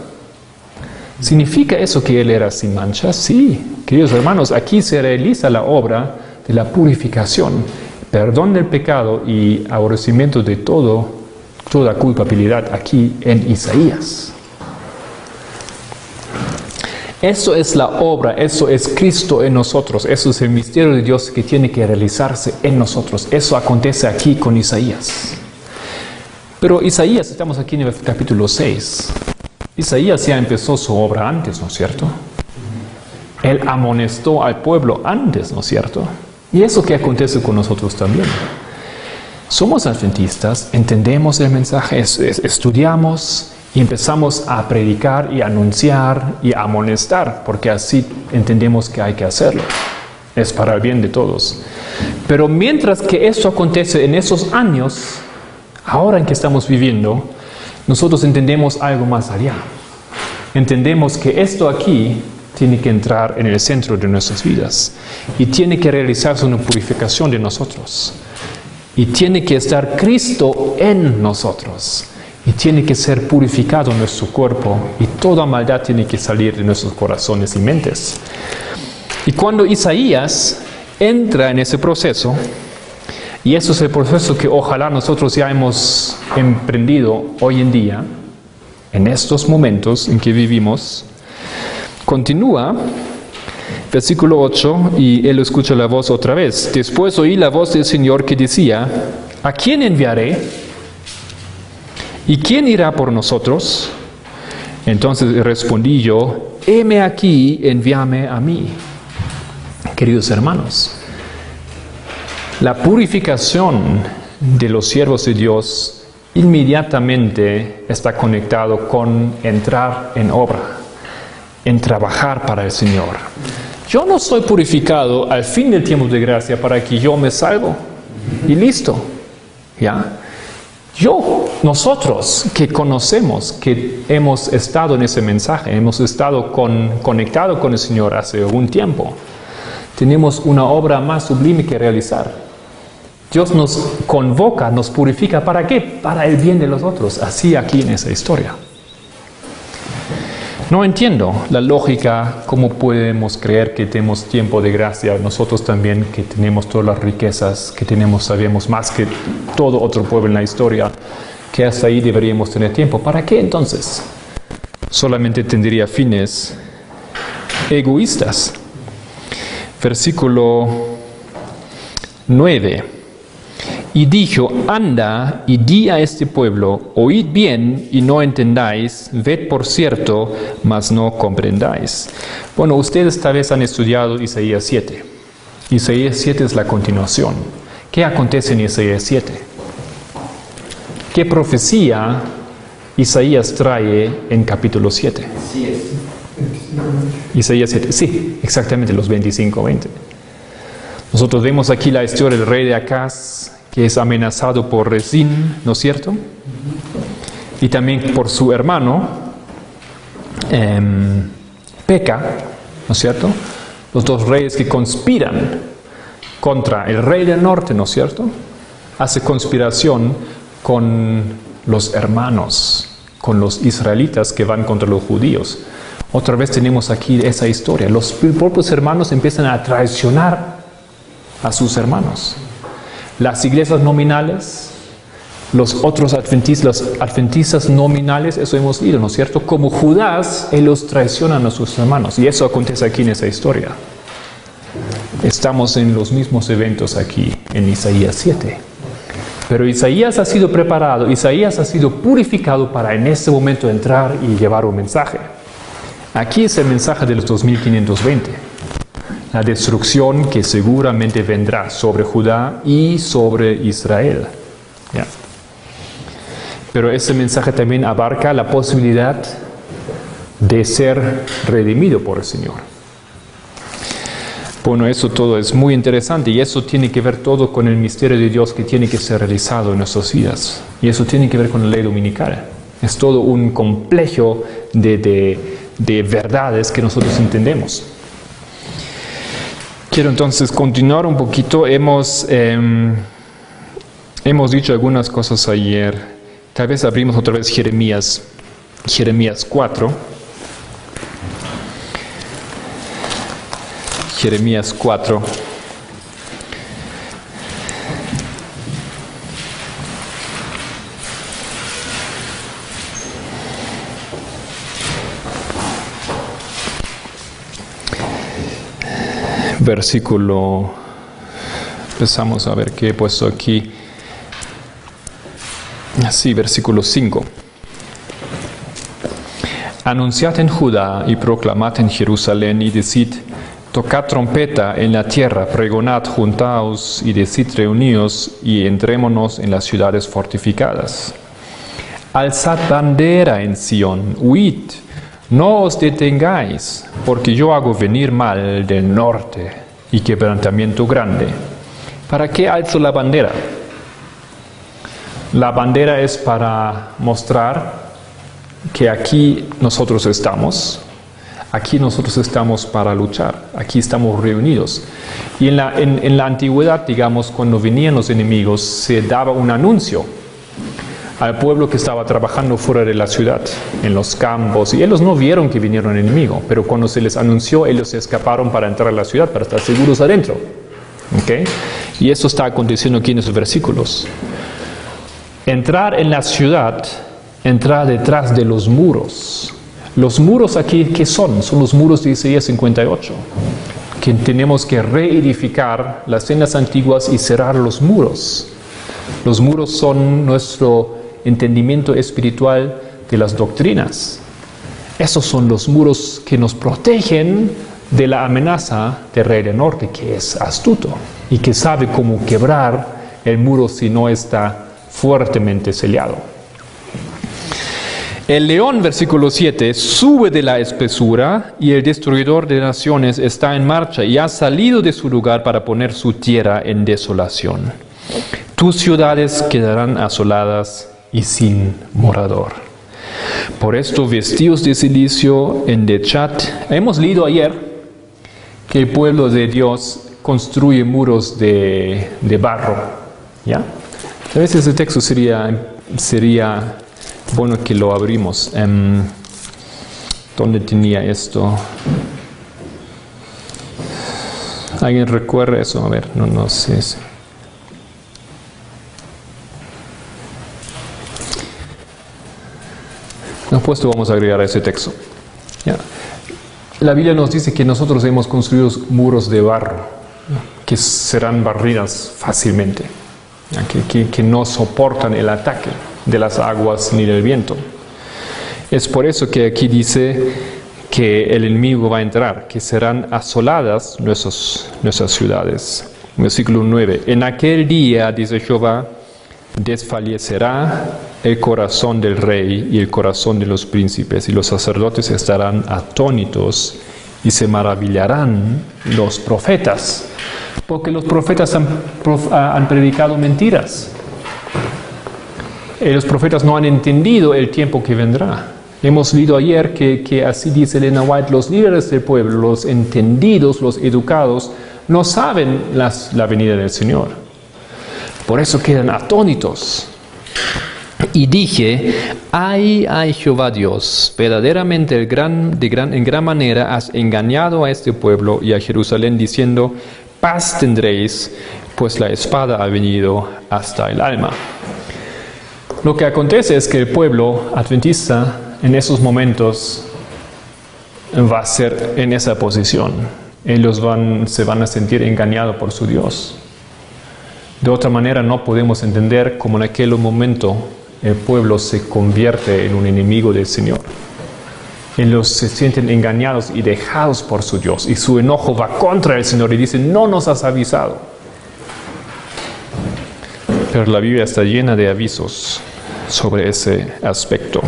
¿Significa eso que él era sin mancha? Sí, queridos hermanos, aquí se realiza la obra de la purificación perdón del pecado y aborrecimiento de toda culpabilidad aquí en Isaías. Eso es la obra, eso es Cristo en nosotros, eso es el misterio de Dios que tiene que realizarse en nosotros. Eso acontece aquí con Isaías. Pero Isaías, estamos aquí en el capítulo 6. Isaías ya empezó su obra antes, ¿no es cierto? Él amonestó al pueblo antes, ¿no es cierto? Y eso que acontece con nosotros también. Somos adventistas, entendemos el mensaje, estudiamos y empezamos a predicar y anunciar y amonestar, porque así entendemos que hay que hacerlo. Es para el bien de todos. Pero mientras que esto acontece en esos años, ahora en que estamos viviendo, nosotros entendemos algo más allá. Entendemos que esto aquí tiene que entrar en el centro de nuestras vidas y tiene que realizarse una purificación de nosotros. Y tiene que estar Cristo en nosotros. Y tiene que ser purificado nuestro cuerpo y toda maldad tiene que salir de nuestros corazones y mentes. Y cuando Isaías entra en ese proceso, y eso es el proceso que ojalá nosotros ya hemos emprendido hoy en día, en estos momentos en que vivimos, continúa, versículo 8, y él escucha la voz otra vez. Después oí la voz del Señor que decía, ¿a quién enviaré? ¿Y quién irá por nosotros? Entonces respondí yo, heme aquí, envíame a mí. Queridos hermanos, la purificación de los siervos de Dios inmediatamente está conectado con entrar en obra, en trabajar para el Señor. Yo no soy purificado al fin del tiempo de gracia para que yo me salvo y listo, ¿ya? Nosotros que conocemos, que hemos estado en ese mensaje, hemos estado conectados con el Señor hace algún tiempo, tenemos una obra más sublime que realizar. Dios nos convoca, nos purifica, ¿para qué? Para el bien de los otros, así aquí en esa historia. No entiendo la lógica, cómo podemos creer que tenemos tiempo de gracia, nosotros también que tenemos todas las riquezas, que sabemos más que todo otro pueblo en la historia, que hasta ahí deberíamos tener tiempo. ¿Para qué entonces? Solamente tendría fines egoístas. Versículo 9. Y dijo, anda y di a este pueblo, oíd bien y no entendáis, ved por cierto, mas no comprendáis. Bueno, ustedes tal vez han estudiado Isaías 7. Isaías 7 es la continuación. ¿Qué acontece en Isaías 7? ¿Qué profecía Isaías trae en capítulo 7? Isaías 7, sí, exactamente los 25-20. Nosotros vemos aquí la historia del rey de Acaz, que es amenazado por Rezín, ¿no es cierto? Y también por su hermano, Peca, ¿no es cierto? Los dos reyes que conspiran contra el rey del norte, ¿no es cierto? Hace conspiración con los hermanos, con los israelitas que van contra los judíos. Otra vez tenemos aquí esa historia. Los propios hermanos empiezan a traicionar a sus hermanos. Las iglesias nominales, los otros adventistas nominales, eso hemos leído, ¿no es cierto? Como Judas, ellos traicionan a sus hermanos. Y eso acontece aquí en esa historia. Estamos en los mismos eventos aquí en Isaías 7. Pero Isaías ha sido preparado, Isaías ha sido purificado para en este momento entrar y llevar un mensaje. Aquí es el mensaje de los 2520. La destrucción que seguramente vendrá sobre Judá y sobre Israel. ¿Ya? Pero ese mensaje también abarca la posibilidad de ser redimido por el Señor. Bueno, eso todo es muy interesante y eso tiene que ver todo con el misterio de Dios que tiene que ser realizado en nuestras vidas. Y eso tiene que ver con la ley dominical. Es todo un complejo de verdades que nosotros entendemos. Quiero entonces continuar un poquito. Hemos dicho algunas cosas ayer. Tal vez abrimos otra vez Jeremías 4. Jeremías 4. versículo, empezamos a ver qué he puesto aquí. Sí, versículo 5. Anunciad en Judá y proclamad en Jerusalén y decid, tocad trompeta en la tierra, pregonad, juntaos y decid, reuníos y entrémonos en las ciudades fortificadas. Alzad bandera en Sión, huid, no os detengáis, porque yo hago venir mal del norte y quebrantamiento grande. ¿Para qué alzo la bandera? La bandera es para mostrar que aquí nosotros estamos para luchar, aquí estamos reunidos. Y en la antigüedad, digamos, cuando venían los enemigos, se daba un anuncio al pueblo que estaba trabajando fuera de la ciudad, en los campos, y ellos no vieron que vinieron el enemigo, pero cuando se les anunció, ellos se escaparon para entrar a la ciudad, para estar seguros adentro. ¿Okay? Y eso está aconteciendo aquí en esos versículos. Entrar en la ciudad, entrar detrás de los muros. Los muros aquí, ¿qué son? Son los muros de Isaías 58. Que tenemos que reedificar las sendas antiguas y cerrar los muros. Los muros son nuestro entendimiento espiritual de las doctrinas. Esos son los muros que nos protegen de la amenaza del rey del norte, que es astuto y que sabe cómo quebrar el muro si no está fuertemente sellado. El león, versículo 7, sube de la espesura y el destruidor de naciones está en marcha y ha salido de su lugar para poner su tierra en desolación. Tus ciudades quedarán asoladas y sin morador. Por esto, vestidos de cilicio, endechad. Hemos leído ayer que el pueblo de Dios construye muros de barro. ¿Ya? A veces el texto sería bueno que lo abrimos. ¿Dónde tenía esto? ¿Alguien recuerda eso? A ver, no sé. Después vamos a agregar a ese texto. ¿Ya? La Biblia nos dice que nosotros hemos construido muros de barro, que serán barridas fácilmente, que no soportan el ataque de las aguas ni del viento. Es por eso que aquí dice que el enemigo va a entrar, que serán asoladas nuestras ciudades. Versículo 9. En aquel día, dice Jehová, desfallecerá el corazón del rey y el corazón de los príncipes, y los sacerdotes estarán atónitos y se maravillarán los profetas, porque los profetas han predicado mentiras. Los profetas no han entendido el tiempo que vendrá. Hemos leído ayer que así dice Elena White, los líderes del pueblo, los entendidos, los educados, no saben la venida del Señor. Por eso quedan atónitos. Y dije, ay Jehová Dios, verdaderamente en gran manera has engañado a este pueblo y a Jerusalén diciendo, paz tendréis, pues la espada ha venido hasta el alma. Lo que acontece es que el pueblo adventista en esos momentos va a ser en esa posición. Ellos se van a sentir engañados por su Dios. De otra manera no podemos entender cómo en aquel momento el pueblo se convierte en un enemigo del Señor. Ellos se sienten engañados y dejados por su Dios, y su enojo va contra el Señor y dicen, no nos has avisado. Pero la Biblia está llena de avisos sobre ese aspecto.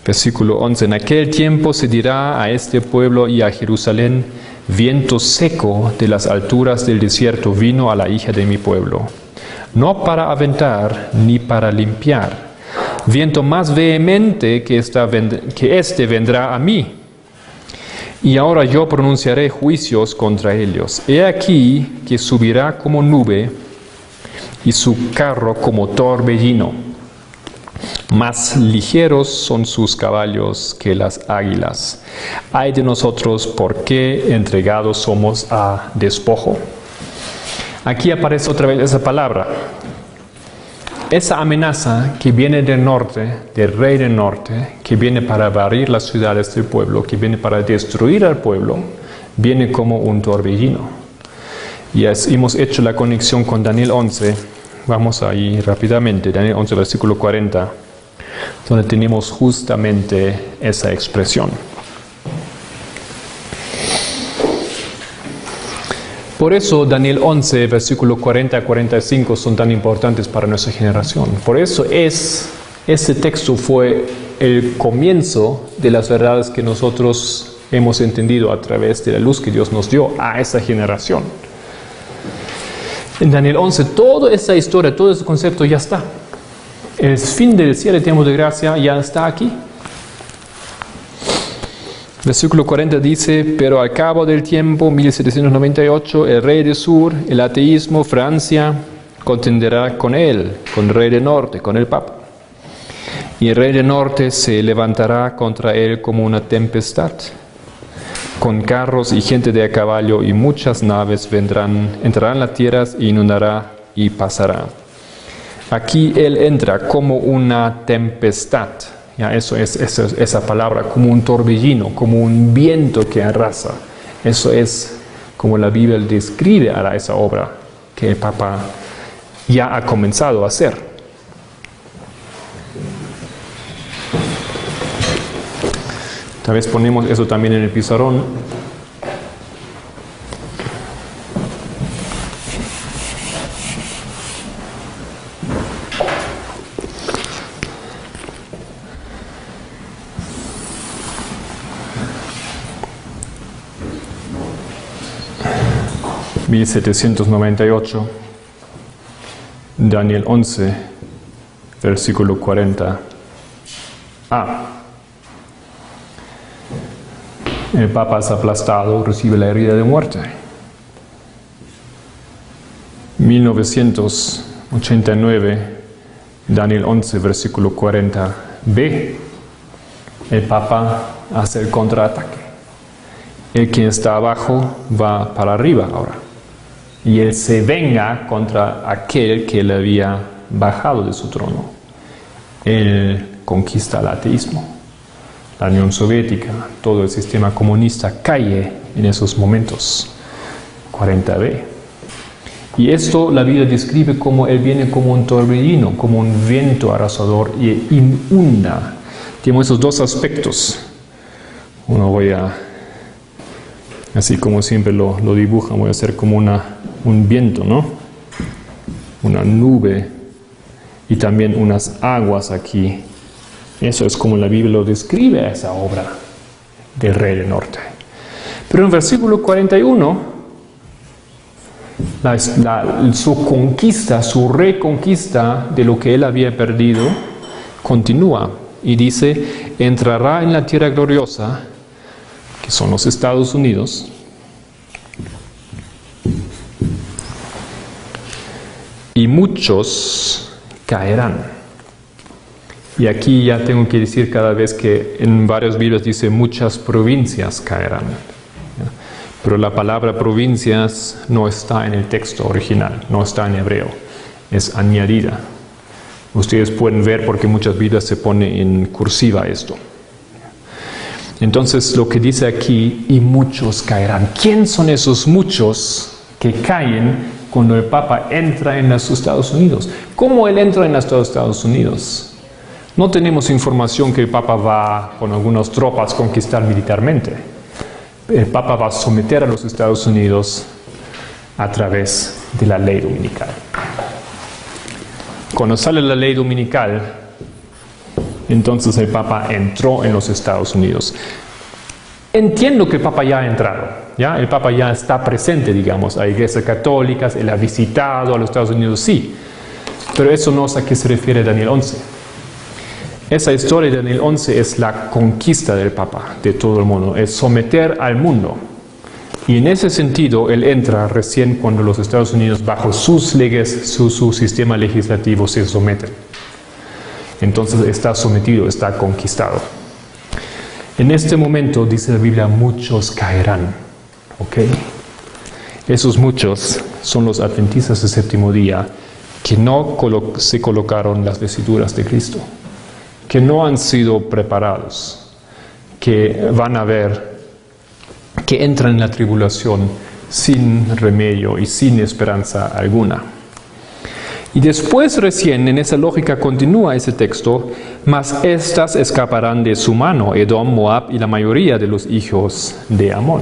Versículo 11. En aquel tiempo se dirá a este pueblo y a Jerusalén, viento seco de las alturas del desierto vino a la hija de mi pueblo, no para aventar ni para limpiar. Viento más vehemente que este vendrá a mí. Y ahora yo pronunciaré juicios contra ellos. He aquí que subirá como nube y su carro como torbellino. Más ligeros son sus caballos que las águilas. Ay de nosotros, porque entregados somos a despojo. Aquí aparece otra vez esa palabra. Esa amenaza que viene del norte, del rey del norte, que viene para barrir las ciudades del pueblo, que viene para destruir al pueblo, viene como un torbellino. Y hemos hecho la conexión con Daniel 11. Vamos ahí rápidamente, Daniel 11, versículo 40, donde tenemos justamente esa expresión. Por eso Daniel 11, versículo 40 a 45 son tan importantes para nuestra generación. Por eso este texto fue el comienzo de las verdades que nosotros hemos entendido a través de la luz que Dios nos dio a esa generación. En Daniel 11, toda esa historia, todo ese concepto ya está. El fin del cielo de tiempo de gracia ya está aquí. Versículo 40 dice, pero al cabo del tiempo, 1798, el rey del sur, el ateísmo, Francia, contenderá con él, con el rey del norte, con el Papa. Y el rey del norte se levantará contra él como una tempestad. Con carros y gente de a caballo y muchas naves entrarán las tierras e inundará y pasará. Aquí él entra como una tempestad. Ya, eso es esa palabra, como un torbellino, como un viento que arrasa. Eso es como la Biblia describe a esa obra que el Papa ya ha comenzado a hacer. Tal vez ponemos eso también en el pizarrón. (1798), Daniel 11, versículo 40. El Papa es aplastado, recibe la herida de muerte. 1989, Daniel 11, versículo 40b. El Papa hace el contraataque. El que está abajo va para arriba ahora. Y él se venga contra aquel que le había bajado de su trono. Él conquista el ateísmo. La Unión Soviética, todo el sistema comunista cae en esos momentos. 40b. Y esto la Biblia describe como él viene como un torbellino, como un viento arrasador y inunda. Tenemos esos dos aspectos. Uno voy a, así como siempre lo dibujan, voy a hacer como un viento, ¿no? Una nube y también unas aguas aquí. Eso es como la Biblia lo describe a esa obra del rey del norte. Pero en versículo 41, su conquista, su reconquista de lo que él había perdido, continúa. Y dice, entrará en la tierra gloriosa, que son los Estados Unidos, y muchos caerán. Y aquí ya tengo que decir cada vez que en varias Biblias dice muchas provincias caerán. Pero la palabra provincias no está en el texto original, no está en hebreo, es añadida. Ustedes pueden ver porque muchas Biblias se pone en cursiva esto. Entonces lo que dice aquí, y muchos caerán. ¿Quién son esos muchos que caen cuando el Papa entra en los Estados Unidos? ¿Cómo él entra en los Estados Unidos? No tenemos información que el Papa va con algunas tropas a conquistar militarmente. El Papa va a someter a los Estados Unidos a través de la ley dominical. Cuando sale la ley dominical, entonces el Papa entró en los Estados Unidos. Entiendo que el Papa ya ha entrado, ¿ya? El Papa ya está presente, digamos, a iglesias católicas, él ha visitado a los Estados Unidos, sí. Pero eso no es a qué se refiere Daniel 11. Esa historia de Daniel 11 es la conquista del Papa, de todo el mundo, es someter al mundo. Y en ese sentido, él entra recién cuando los Estados Unidos, bajo sus leyes, su sistema legislativo, se someten. Entonces está sometido, está conquistado. En este momento, dice la Biblia, muchos caerán. ¿Ok? Esos muchos son los adventistas del séptimo día que no se colocaron las vestiduras de Cristo, que no han sido preparados, que van a ver que entran en la tribulación sin remedio y sin esperanza alguna. Y después recién en esa lógica continúa ese texto, mas éstas escaparán de su mano, Edom, Moab y la mayoría de los hijos de Amón.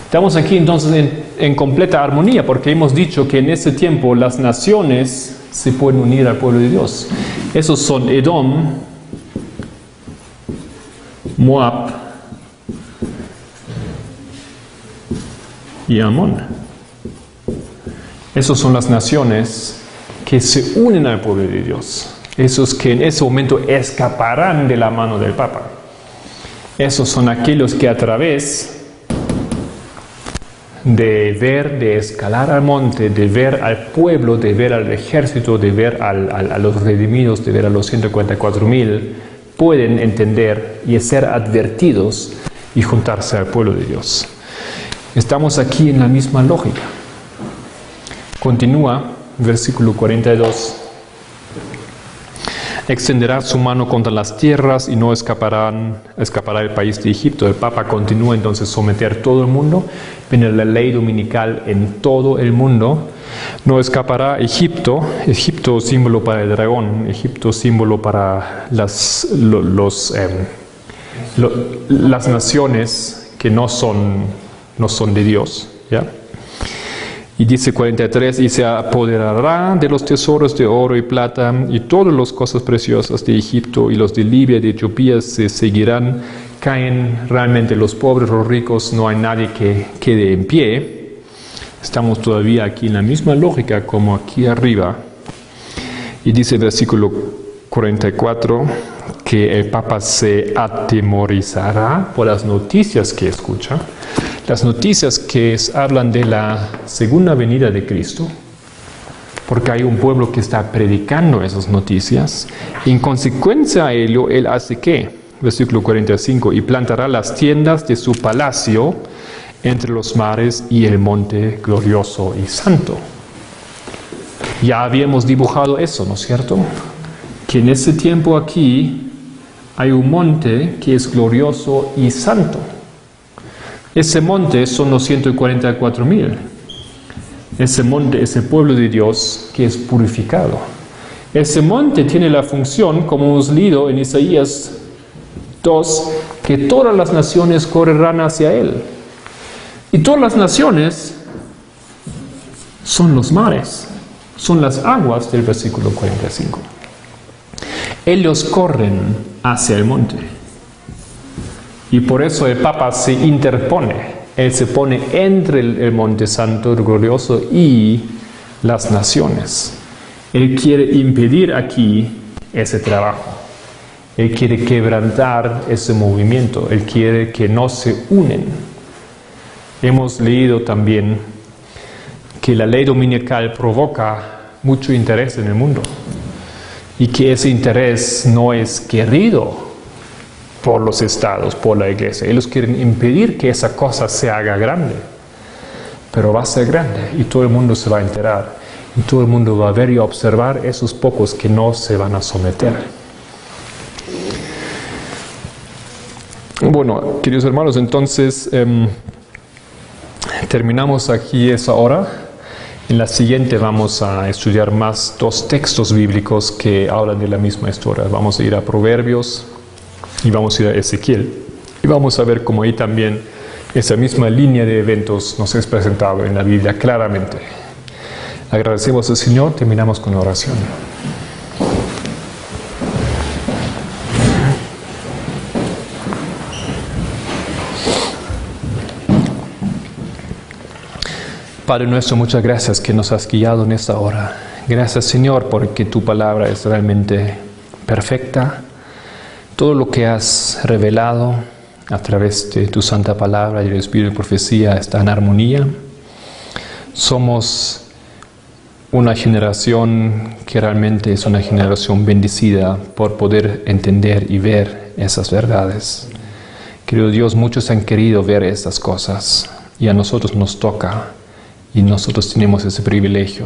Estamos aquí entonces en completa armonía, porque hemos dicho que en ese tiempo las naciones se pueden unir al pueblo de Dios. Esos son Edom, Moab y Amón. Esos son las naciones que se unen al pueblo de Dios. Esos que en ese momento escaparán de la mano del Papa. Esos son aquellos que a través de escalar al monte, de ver al pueblo, de ver al ejército, de ver a los redimidos, de ver a los 144,000, pueden entender y ser advertidos y juntarse al pueblo de Dios. Estamos aquí en la misma lógica. Continúa, versículo 42. Extenderá su mano contra las tierras y no escapará el país de Egipto. El Papa continúa entonces a someter todo el mundo. Viene la ley dominical en todo el mundo. No escapará Egipto. Egipto símbolo para el dragón. Egipto símbolo para las naciones que no son de Dios, ¿ya? Y dice 43, y se apoderará de los tesoros de oro y plata y todas las cosas preciosas de Egipto, y los de Libia y de Etiopía se seguirán. Caen realmente los pobres, los ricos, no hay nadie que quede en pie. Estamos todavía aquí en la misma lógica como aquí arriba. Y dice el versículo 44 que el Papa se atemorizará por las noticias que escucha. Las noticias que hablan de la segunda venida de Cristo, porque hay un pueblo que está predicando esas noticias. En consecuencia a ello, él hace ¿qué? Versículo 45, y plantará las tiendas de su palacio entre los mares y el monte glorioso y santo. Ya habíamos dibujado eso, ¿no es cierto? Que en ese tiempo aquí hay un monte que es glorioso y santo. Ese monte son los 144,000. Ese monte es el pueblo de Dios que es purificado. Ese monte tiene la función, como hemos leído en Isaías 2, que todas las naciones correrán hacia él. Y todas las naciones son los mares, son las aguas del versículo 45. Ellos corren hacia el monte. Y por eso el Papa se interpone. Él se pone entre el monte santo, el glorioso, y las naciones. Él quiere impedir aquí ese trabajo. Él quiere quebrantar ese movimiento. Él quiere que no se unen. Hemos leído también que la ley dominical provoca mucho interés en el mundo. Y que ese interés no es querido por los estados, por la iglesia. Ellos quieren impedir que esa cosa se haga grande. Pero va a ser grande y todo el mundo se va a enterar. Y todo el mundo va a ver y a observar esos pocos que no se van a someter. Bueno, queridos hermanos, entonces terminamos aquí esa hora. En la siguiente vamos a estudiar más 2 textos bíblicos que hablan de la misma historia. Vamos a ir a Proverbios y vamos a ir a Ezequiel. Y vamos a ver cómo ahí también esa misma línea de eventos nos es presentado en la Biblia claramente. Agradecemos al Señor, terminamos con la oración. Padre nuestro, muchas gracias que nos has guiado en esta hora. Gracias, Señor, porque tu palabra es realmente perfecta. Todo lo que has revelado a través de tu santa palabra y el espíritu de profecía está en armonía. Somos una generación que realmente es una generación bendecida por poder entender y ver esas verdades. Querido Dios, muchos han querido ver estas cosas y a nosotros nos toca y nosotros tenemos ese privilegio.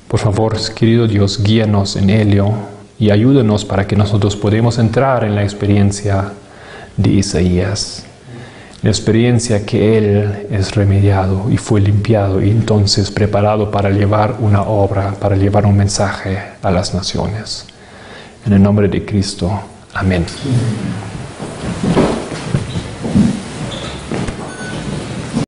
Por favor, querido Dios, guíanos en ello y ayúdanos para que nosotros podamos entrar en la experiencia de Isaías. la experiencia que Él es remediado y fue limpiado y entonces preparado para llevar una obra, para llevar un mensaje a las naciones. En el nombre de Cristo. Amén.